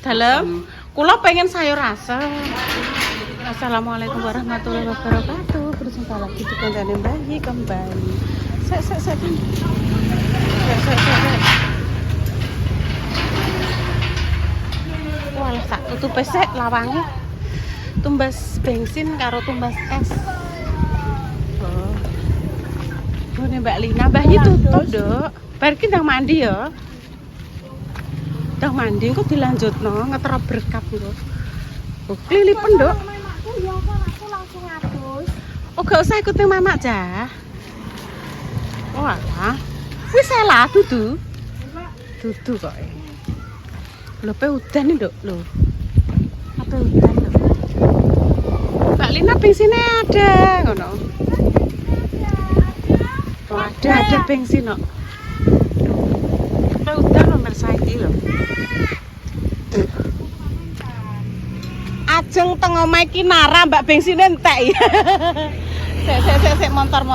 Dalam, kula pengen sayur asem. Assalamualaikum warahmatullahi wabarakatuh. Berjumpa lagi di konten bayi kembali. Sek. Walah tak tutup pesek lawange. Tumbas bensin karo tumbas es. Oh. Ini Mbak Lina, bayi tutup, Dok. Bar ki ndang mandi ya. Ndang mandi kok dilanjutno ngetrop berkap lho. Oh, klilipen, Dok. Aku langsung ngadus. Oh, gak usah ikut nang Mamak, Jah. Oh, alah. Wis salah dudu. Dudu kok. Lho, pe udan nih, Dok, lho. Apa udan, lho. Mbak Lina bensinnya ada, ngono. Oh, ada bensin, kok. Pe udan lho Mersaiki lho. Ajeng teng omahe ki nara Mbak bensinnya entek. Sek motor.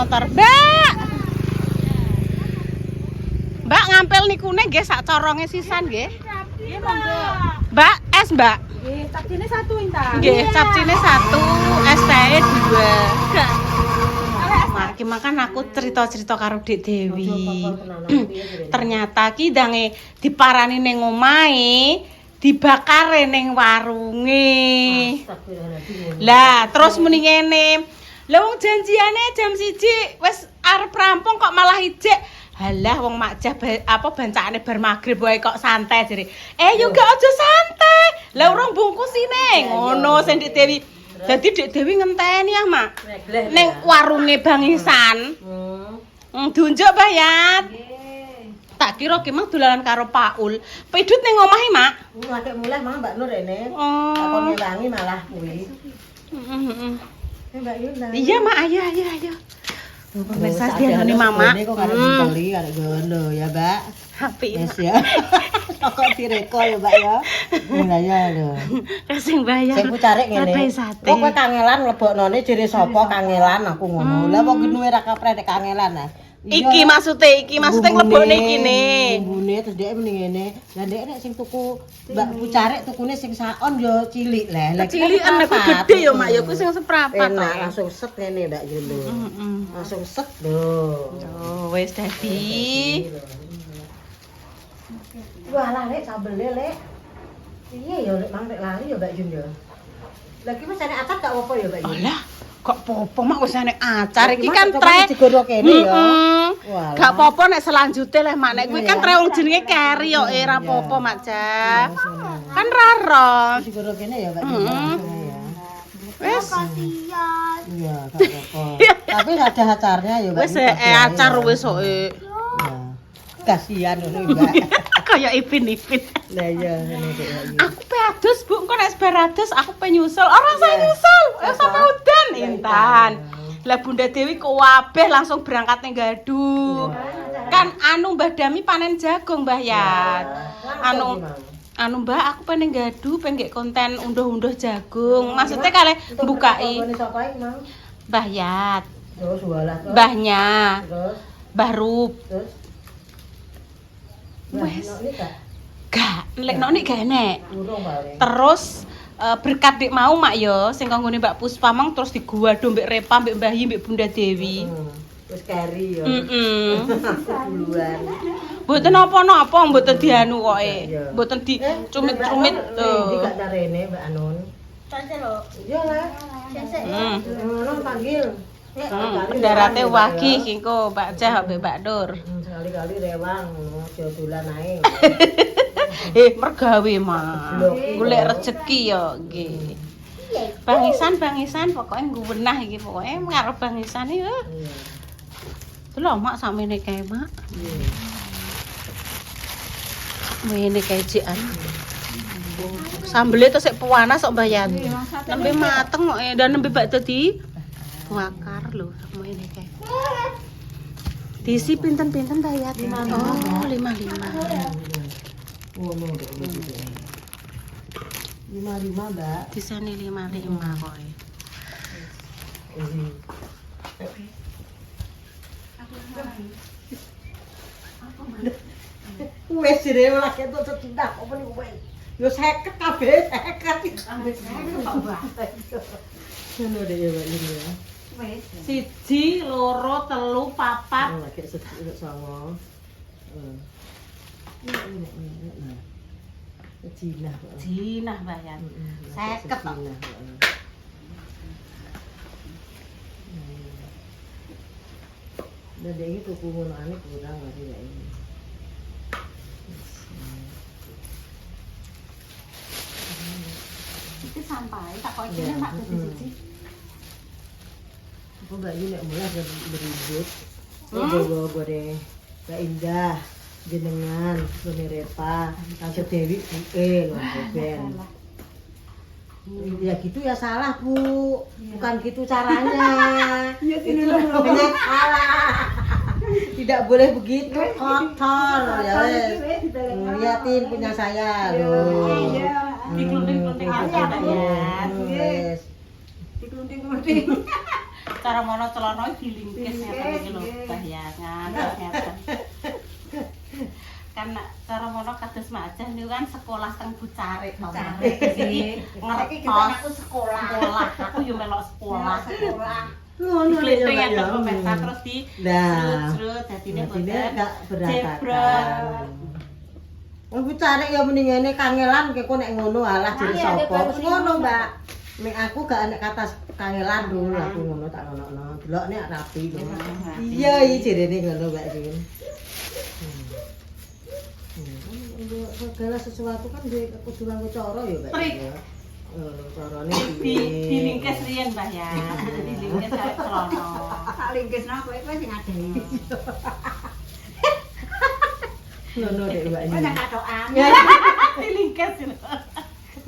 Mbak ngampil nikune nggih sak coronge sisan nggih. Iya, monggo. Mbak, es, Mbak. Nggih, capcine 1 Intan. Nggih, capcine 1, es teh 2. Mari makan aku cerita-cerita karo Dek Dewi. Ternyata ki dange diparani ning omahe, dibakare ning warunge. Lah, terus muni ngene. Lah wong janjiane jam 1 wis arep rampung kok malah ijek. Halah wong makjah bancakane bar magrib wae kok santai jere. Yo gak aja santai. Lah urung bungkus ini. Ngono sing Dek Dewi. Dadi Dek Dewi ngenteni ya, Mak. Ning warunge Bang Ihsan. Dunjuk Bayat. Tak kira ki mang dolanan karo Paul. Pedut ning omahe, Mak. Lagi mulai mah Mbak Nur rene. Oh. Aku ngilangi malah kuwi. Mbak Yuna. Iya, Mak, ayo. Pemirsa dialoni Mama. Ini kok karek dibeli karek gono ya, Mbak. Happy. Yes ya. Kok direko ya, Mbak ya. Nah ya lho. Kasing bayar. Sing ku carek ngene. Kok kowe kangelan mleboknone jere sapa kangelan aku ngono. Lah kok genuwe ra kaprek kangelan nah. Iki maksudnya nglebokne iki ne. Bumbune terus dhek mending ngene. Lah dhek nek sing tuku Mbak ku carek tukune sing saon yo cilik lah. Lah Cilikan aku gede yo, Mak, yo ku sing seprapat. Enak langsung set ngene ndak yo lho. Langsung set lho. Oh, wis dadi. Wah lah Lek sambele Lek. Piye yo Lek mang Lek lali yo Mbak Yun yo. Lagi wis ana acat gak apa yo Mbak Yun. Alah, kok popo mak wis ana acar iki Gimana, kan coba tre. digodhog kene yo. Walah. Gak apa-apa nek selanjutnya leh mak nek kuwi kan tre wong jenenge keri yo ora apa-apa Mak Jah. Kan raro. Digodhog kene yo Mbak Yun. Wis. Kasihan. Iya, gak apa-apa. Tapi gak ada acarnya ya Mbak. Wis acar wis kok. Kasihan ngono Mbak. Kayak ipin-ipin. Lah iya ngene Dek. Aku pe adus, Bu, engko nek beratus aku pe nyusul. Ora usah nyusul. Sama udan Intan. Lah Bunda Dewi kok wabeh langsung berangkat ning Gaduh. Kan anu Mbah Dami panen jagung, Mbah Yat. Anu Mbak, aku pengen Gaduh, pengen konten unduh-unduh jagung. Maksudnya kali bukai. Sapa iki, Mang? Mbah Yat. Terus walah. Mbahnya. Terus Mbah Rup. terus Wes. Gak, lek nek gak enek. urung bare. Terus berkat dik mau mak yo sing kanggone Mbak Puspa mang terus diguwadho mbek Repa mbek Mbah Yi mbek Bunda Dewi. Wis keri yo. Duluan. Mboten apa-apa, mboten dianu koke. Mboten dicumit-cumit. Iki gak tarene Mbak Anun. Tante lho. Iya lah. Sesek. Ngono panggil. Pendarate wagi engko Mbak Jah mbek Mbak Nur. Sekali-kali rewang aja dolan ae. Mergawe mah. Golek rezeki yo nggih. Bang Ihsan pokoke ngguwenah iki pokoke ngarep Bang Ihsan iki. Delok mak sakmene kae mak. Mene kae jikan. Sambele tesik panas kok mbayan. Nembe mateng kok dan nembe bak dadi bakar lho sakmene kae. Diisi pinten-pinten Bayat? Oh, 55. Ngono Dek. 55 Mbak. Disane 55 koe. Wes jere ora ketok cedak apa niku wes. Yo 50 kabeh 50. Ambek saya kok Mbak. Ngono deh ya Mbak Yun ya. Wes. 1, 2, 3, 4. Lagi sedih sama. Nah. Cina kok. Jinah bayar. 50 kok. Dan dia ini tuku ngono aneh kurang lagi ya ini. Itu sampai tak kok iki tak dadi siji. Apa Mbak Yun nek mulai beribut. Bawa goreng Mbak Indah jenengan Suni Repa Tante Dewi lho ben. Ya gitu ya salah Bu, bukan gitu caranya. Itu namanya salah. Tidak boleh begitu kotor ya wes. Liatin punya saya loh. Diklunting-klunting aja ya. Wes. Diklunting-klunting. Cara mono celana dilingkis ngeten iki lho bayangan ngeten. Kan cara mono kados macah niku kan sekolah teng Bucare to. Iki ngerti sekolah. Aku yo melok sekolah. Ngono Kliting ya ya pemesa terus di serut dadine boten gak jebrot. berantakan. Wong Bucare ya mendingane kangelan kek kok nek ngono alah jere sapa. Ngono Mbak. Nek aku gak enek kata kangelan dulu aku ngono tak ngono. Delok nek rapi kok. Iya iki jerene ngono Mbak Yun. Segala sesuatu kan kudu nganggo cara ya Mbak. Carane Dilingkis riyen Mbah ya. Dilingkis karo celana. Tak lingkisno kowe sing ngadeni. ngono dek Mbak Kowe Yun. nang katokan. Dilingkis.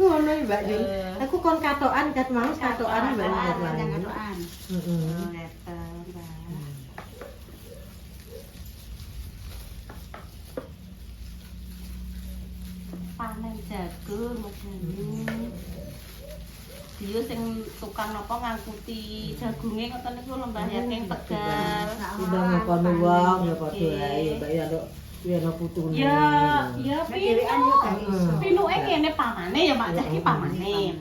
Ngono Mbak Yun. Aku kon katokan kat mau katokan Mbak Yun. Nang katokan. Heeh. Ngeten, Mbah. Panen jagung medeni. Dia sing tukang napa ngangkuti jagunge ngoten niku lho Mbah ya king Tegal. Udah ngakoni wong ya padha ae Mbak ya nduk kuwi ana putune. Ya Dhewean yo gak iso. pinuke ngene pamane ya Mak Cah iki pamane.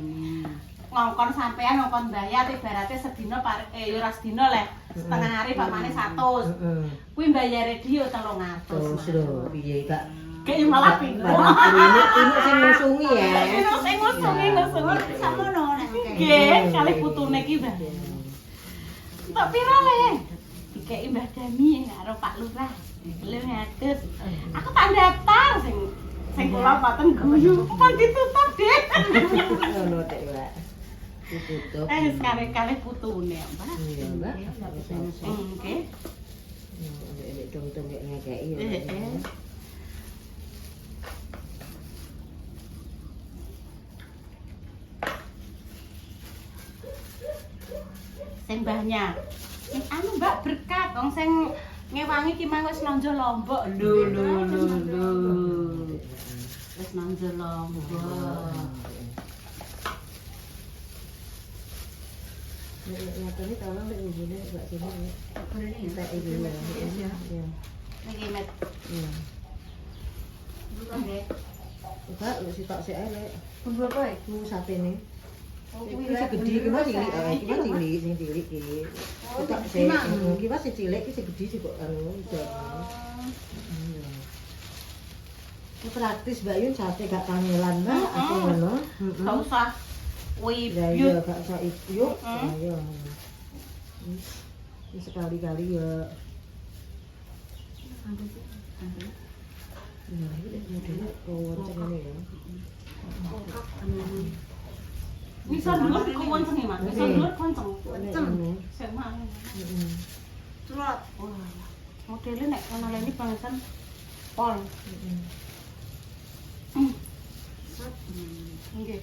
Ngongkon sampean ngongkon bayar ibarate sedina ya ora sedina leh. Setengah hari pamane 100. Heeh. Kuwi mbayare dia 300. Terus lho piye Kak? Kayak malah pinu. Ini sing ngusungi ya. Pinu sing ngusungi. Samono nek Nggih, kalih putune iki Mbah. Mbak pira le? Dikeki Mbah Dami karo Pak Lurah. Lho ngatus. Aku tak daftar sing kula paten guyu. Kok ditutup deh. Ngono dek Mbak. Ditutup. Sekali-kali putune Mbah. Iya Mbak. Nggih. Nek dong-dong ngekeki ya. Sing mbahnya. Anu Mbak berkat wong sing ngewangi ki mang wis nonjo Lombok. Lho. Wis nonjo Lombok. Nyatane tolong nek ngene Mbak sini. boleh Kita iki ya. Iya. Niki met. Iya. bukan deh. Mbak lu sitok sik ae lek. Bumbu apa ya? Ku satene. Oh, Iki sing gedhi iki mah cilik, iki mah cilik, sing cilik iki. Tak sik, iki mah sing cilik iki sing gedhi sing kok anu iso. Itu praktis Mbak Yun sate gak kangelan Mbak, aku ngono. Gak usah Ya iya gak usah yuk. Ayo. Wis sekali-kali ya. Nah, ini modelnya konceng ini ya. Bisa dulu konceng ya, Mak. Bisa dulu konceng. Ini. Sik mang. Heeh. Celot. Wah. Modele nek ana leni bangsan pol. Nggih.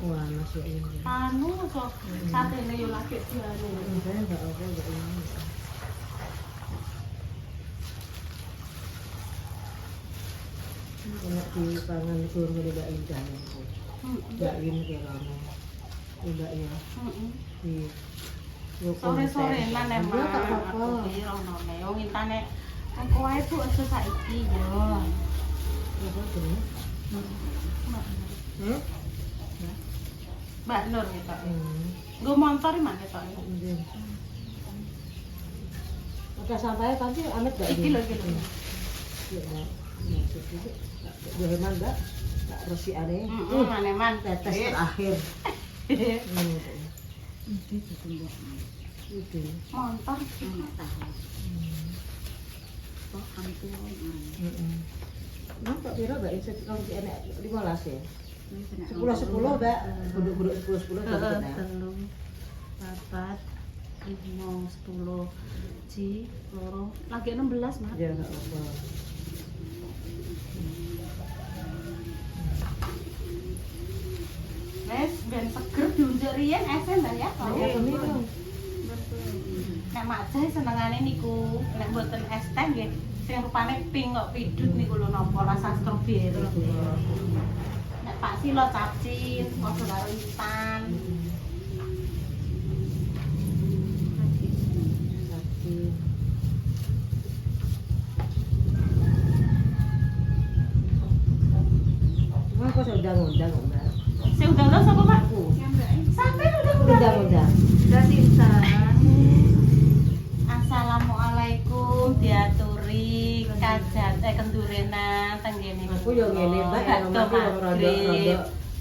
Wah, masuk ini. Anu kok satene yo lagi dianu. Enggak apa-apa enggak ini. Enak di pangan sur ngene Mbak Indah. Mbak Lin kerana. Mbak ya. Di Sore-sorenan emang. Enggak apa-apa. Aku ki rono ne wong intane engko wae Bu aja saiki yo. Hmm? Mbak Nur gitu. Hmm. Gue motor mana gitu. Nggih. Oke sampai kan sih Amit gak Iki lho iki lho. Iya, Mbak. Gue hemat, Mbak. Tak resi are. Maneman Tetes terakhir. Itu. Motor. Nampak piro Mbak iso kalau enek 15 ya. 10 Mbak. Buduk-buduk 10 dapat ya. 3, 4, 5, 10, Ji, loro, lagi 16 Mak. Ya enggak apa. Wes ben seger diunjuk riyen esen ta ya. Ya pemilu. Nek Mak Jai senengane niku, nek mboten es teh nggih sing rupane pink kok pidut niku lho napa rasa stroberi. Nek Pak Silo capcin, padha karo instan. Cuma kok undang-undang Mbak. Sing undang sapa Pak? Aku. Sampai udah. Undang-undang. Assalamualaikum diaturi kajat kendurenan teng kene. Aku yo ngene Mbak, ya aku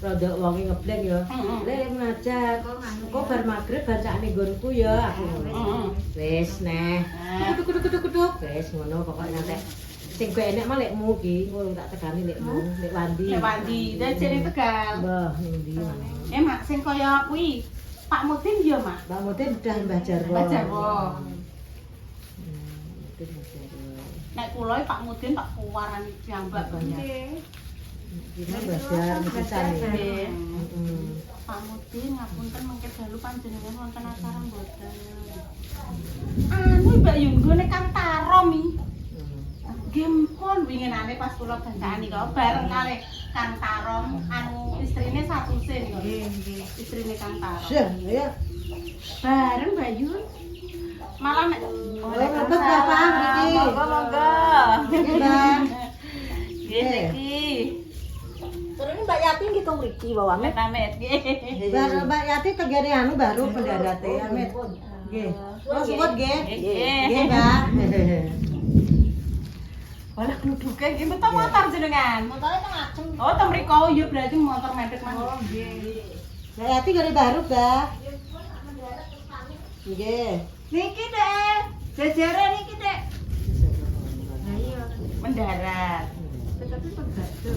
rada wonge ngebleng yo. Le ngajak. Kok bar magrib bancane nggonku ya aku ngono. Wis neh. Kutuk. Wis ngono pokoknya nek sing gak enek mah lekmu iki, ngono tak tegani lekmu, lek Wandi. Lek Wandi, dari Tegal. Mbah ning ndi mana. Mak sing kaya kuwi Pak Mudin ya, Mak. Mbak Mutin udah Mbah Jarwo. Mbah Jarwo. Mutin Mbah Jarwo. Nek kula Pak Mudin tak kuwarani jambak banyak. Gimana Mbah Jar pisan Nggih. Heeh. Pak Mudin ngapunten mengke dalu panjenengan wonten acara mboten. Anu Mbak Yunggo nek Kang Tarom iki. Gempon winginane pas kula bancani kok bareng kalih Kang Tarom anu istrine satu sen kok. Nggih, istrine Kang Tarom. Syah, ya. Bareng Bayu. Malah nek monggo Bapak mriki. Monggo. Nggih, Mbak. Nggih niki. Terus Mbak Yati gitu mriki bawa Amit nggih. Mbak Yati tegene anu baru pendarate Amit. Nggih. Terus sebut nggih. Nggih, Mbak. Walah kluduke nggih metu motor jenengan. motornya teng ajeng. Oh, teng mriko ya berarti motor medhek Mas. Oh nggih. Mbak Yati gare baru, Mbak. Nggih. Niki Dek. Jejere niki Dek. Nah iya. Mendarat. Tetapi pegado.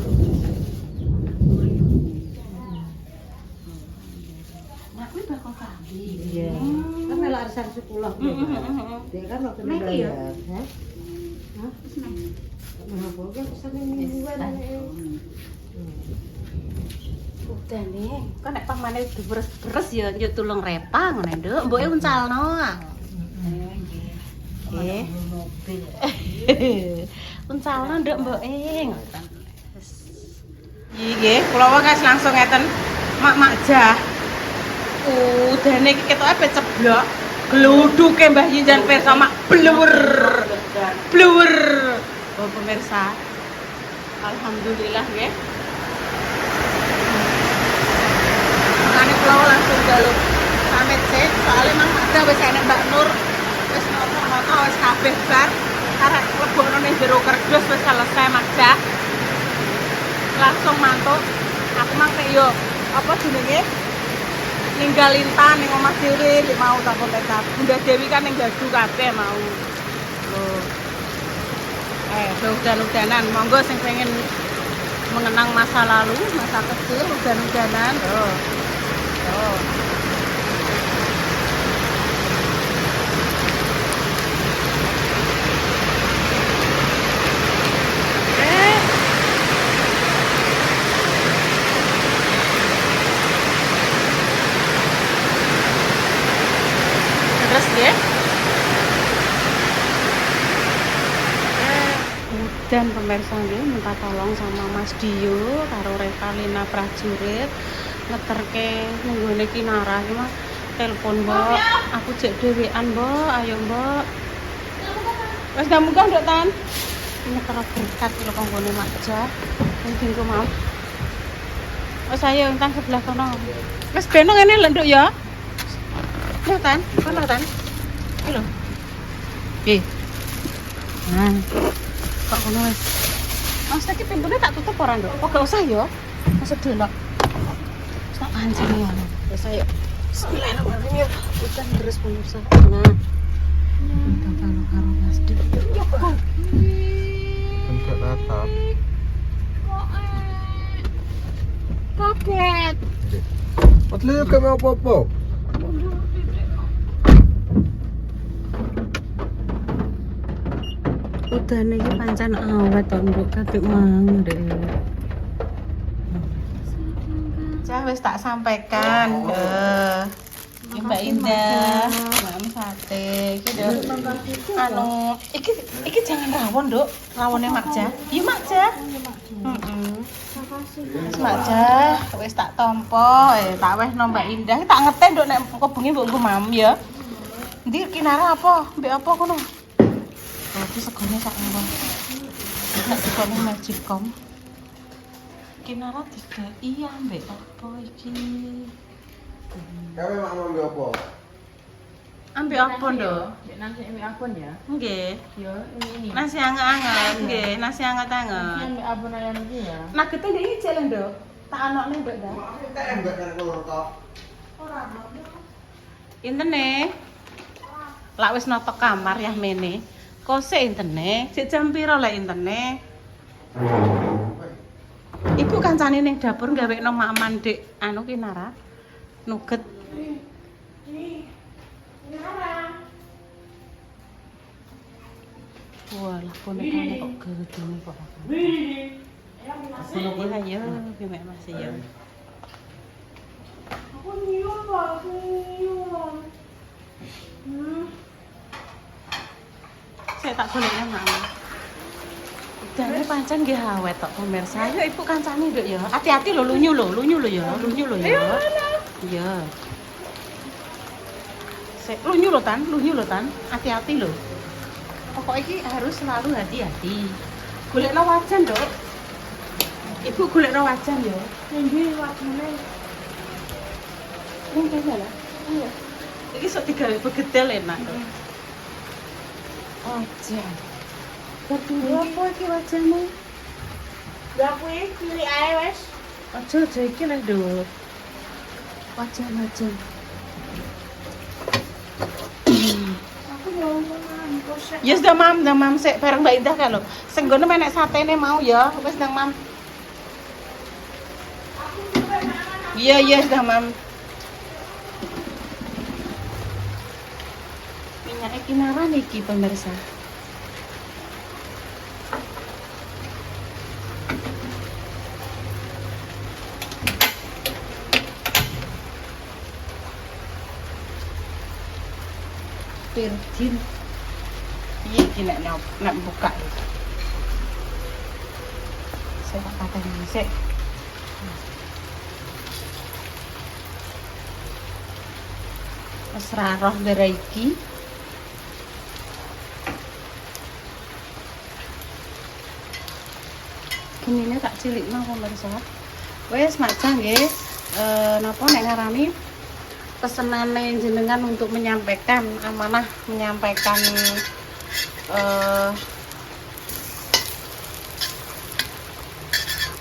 Nah, kuwi bakal kali. Iya. Kan melok arisan 10 gitu. Dia kan waktu Niki ya? bayar, ha? Hah? Nah, pokoknya pesan mingguan. Udah nih, kok nek pamane beres-beres ya njut tulung repa ngono nduk, mboke uncalno. Nggih. Uncalno nduk mboke ngoten. Iki nggih, kula wes langsung ngeten mak jah. Udane iki ketoke pe ceblok. Gluduke Mbah Yinjan pirsa mak blur. Blur. Oh pemirsa. Alhamdulillah nggih. Makanya pulau langsung jalur pamit sih, soalnya emang ada wis enek Mbak Nur wis noto wis kabeh bar arek lebokno ning jero kerdus wis selesai Magda. Langsung mantuk. Aku mang yo apa jenenge? Ninggal Intan ning omah dhewe lek mau tak kontak. Bunda Dewi kan ning gadu kabeh mau. Loh. Udan-udanan, monggo sing pengen mengenang masa lalu, masa kecil, udan-udanan. Oh. Terus ya? Dan pemirsa nggih minta tolong sama Mas Dio karo Revalina prajurit ngeterke nenggone Kinara iki Mas. Telepon, Mbok. Aku jek dhewean, Mbok. Ayo, Mbok. Wis dah munggah nduk, Tan. Ngeter berkat karo kanggone Mak Jah. Tingku mau. Oh saya entang sebelah kono. Wis beno ngene lho, Nduk ya. Lho Tan, kono Tan. Iki lho. Piye? Nah. Kok kono wis. Mas iki pintune tak tutup ora, Nduk? Kok gak usah ya? Masuk delok. Wis tak pancen ya. Wis ayo. Bismillahirrahmanirrahim. Hujan terus pemirsa. Nah. Karo Mas Dik. Enggak natap. Kaget. Atlet kayak mau apa-apa. Udane iki pancen awet to Nduk, kadek mang deh. Cah wis tak sampaikan. Iki Mbak Indah, Mbak sate. Iki lho. Anu, iki jangan rawon, Nduk. Rawone Makja. Iya Makja. Heeh. Wis Makja, wis tak tampa, tak wehno Mbak Indah. Tak ngeteh Nduk nek kebengi mbok nggo mam ya. Ndi kinara apa? Mbek apa kono? Iki segone sak ngono. Nek dikone Magicom. Kinara didai ambek apa iki? Kamu mak mau ambil apa? Ambek apa, Nduk? Nasi ambek abon ya. Nggih. Yo, ini. Nasi anget-anget, nggih, nasi Nasi anget-anget. ambek abon ayam iki ya. Nuggetnya ndek iki lho, Nduk. Tak anokne, Nduk, dah. Enggak kan keluar kok. Intene. Lak wis noto kamar ya mene. Kose intene, sik jam piro lek intene? Ibu kancane ning dapur gawekno mak mandek anu ki Nara. Nugget. Walah bonekane kok gedene kok. Iya ya, gimana masih ya. Aku nyium, Pak. Aku nyium. Saya tak goleknya Mama. Udane pancen nggih awet tok pemirsa. Ayo ibu kancane Nduk ya. Hati-hati lho lunyu lho ya, lunyu lho ya. Iya. Lunyu lho Tan, hati-hati lho. Pokok iki harus selalu hati-hati. Golekno wajan, Nduk. Ibu golekno wajan ya. Nggih, wajane. Wong kene lah. Iya. Iki sok digawe begedel enak. Wajan. Berdua apa iki wajane? Ya kuwi pilih ae wis. Aja iki lho, Nduk. Wajan. Aku mau mangan kosek. Ya sudah mam sik bareng Mbak Indah kan lho. Sing ngono menek satene mau ya. Wis ndang mam. Iya sudah mam. Minyaknya kinaran iki pemirsa. Virgin. Iya gila nak buka itu. Saya tak kata ini sih. Roh dari iki. Gini tak cilik mah pemirsa. Wes Makja nggih. Napa nek ngarani pesenane jenengan untuk menyampaikan amanah, menyampaikan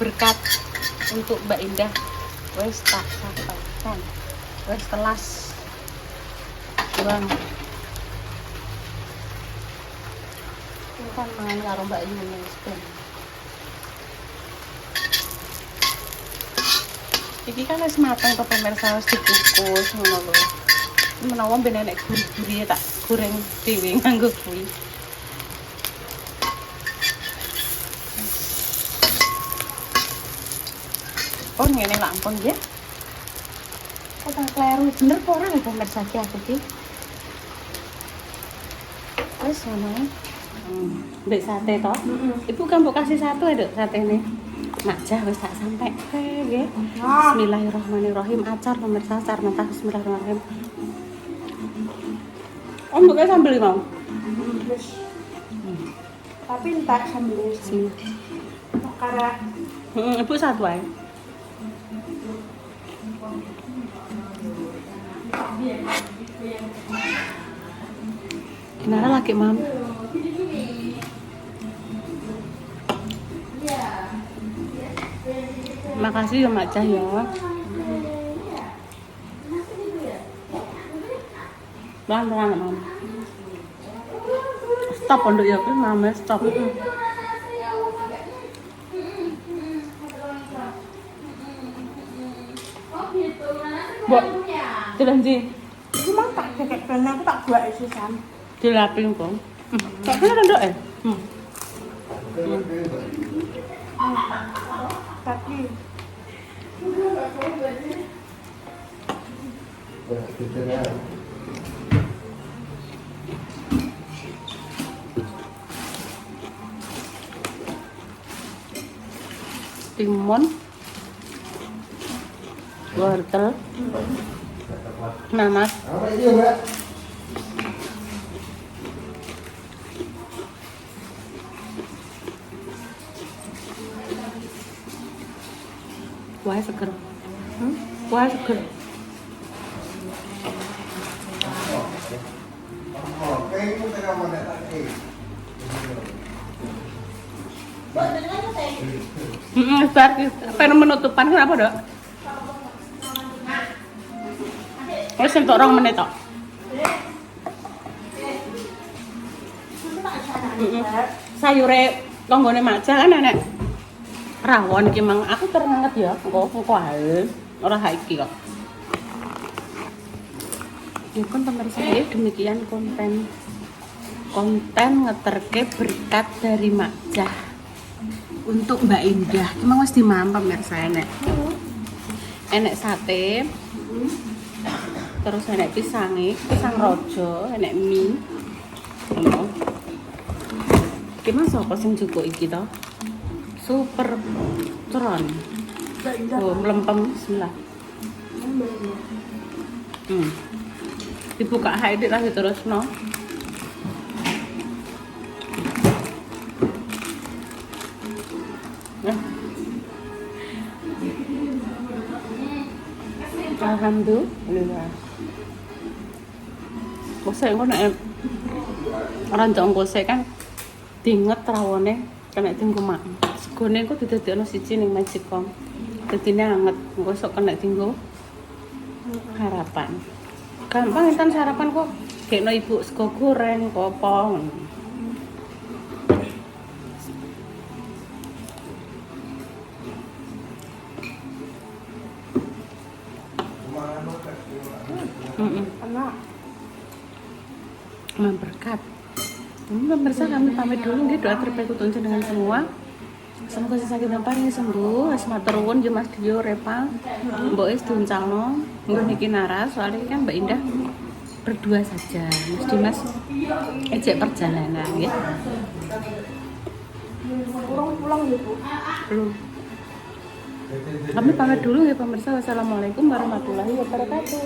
berkat untuk Mbak Indah. Wes tak sampaikan. Wes telas. Bang. Kan mangan karo Mbak Yuni wis ben. Iki kan wis mateng to pemirsa, wis dikukus ngono lho. Menawa ben enek guri-guri tak goreng dhewe nganggo kuwi. Oh ngene lak ampun nggih. Kok tak kleru bener kok ora lho pemirsa iki aku iki. Wis ngono. Mbek sate to? Ibu kan mbok kasih satu ya, Duk, satene. Makja wis tak sampai. Oke, nggih. Bismillahirrahmanirrahim. Acar pemirsa, acar mentah bismillahirrahmanirrahim. Oh, mbok sambel mau. Tapi entar sambil sini. Karena Ibu satu aja. Kinara lagi mam. Makasih ya Mak Cah ya. Pelan-pelan mam. Stop untuk ya, mama stop. Mbok, dilanji. Itu mah tak kayak kena aku tak buat susan. Dilapin kok. Kok kena ndok eh? Tapi Timun, wortel, nanas, Apa ini Mbak? kuah seger. Kuah seger. Oh, kayak ini tengah mana tak Bar, pengen menutupan kenapa dok? Wes entuk 2 menit tok. Sayure konggone Mak Cah kan enek rawon iki mang aku terenget ya, engko ae. Ora ha iki kok. Ya kan pemirsa ya demikian konten ngeterke berkat dari Mak Cah untuk Mbak Indah. Emang wis dimam pemirsa enek sate, terus enek pisang rojo, enek mie. Ngono. Iki mas sapa sing jukuk iki to? Super ceron. Oh, melempem bismillah. Dibuka haid lah terus no. Alhamdulillah. Kose engko nek rancang kose kan diinget rawone kena tinggu mak. Segone engko didadekno siji ning Magicom. Dadine anget, engko sok kena tinggu harapan. Gampang enten sarapan kok. Gekno ibu sego goreng kok apa. Berkat. Pemirsa kami pamit dulu nggih, doa terbaik untuk dengan semua. Semoga sesakit dan paling sembuh. Asmatur nuwun nggih Mas Dio Repa. Mbok wis diuncalno nggih niki naras soalnya kan Mbak Indah berdua saja. Mas Dimas ejek perjalanan nggih. pulang ya Bu. Belum. Kami pamit dulu ya pemirsa. Wassalamualaikum warahmatullahi wabarakatuh.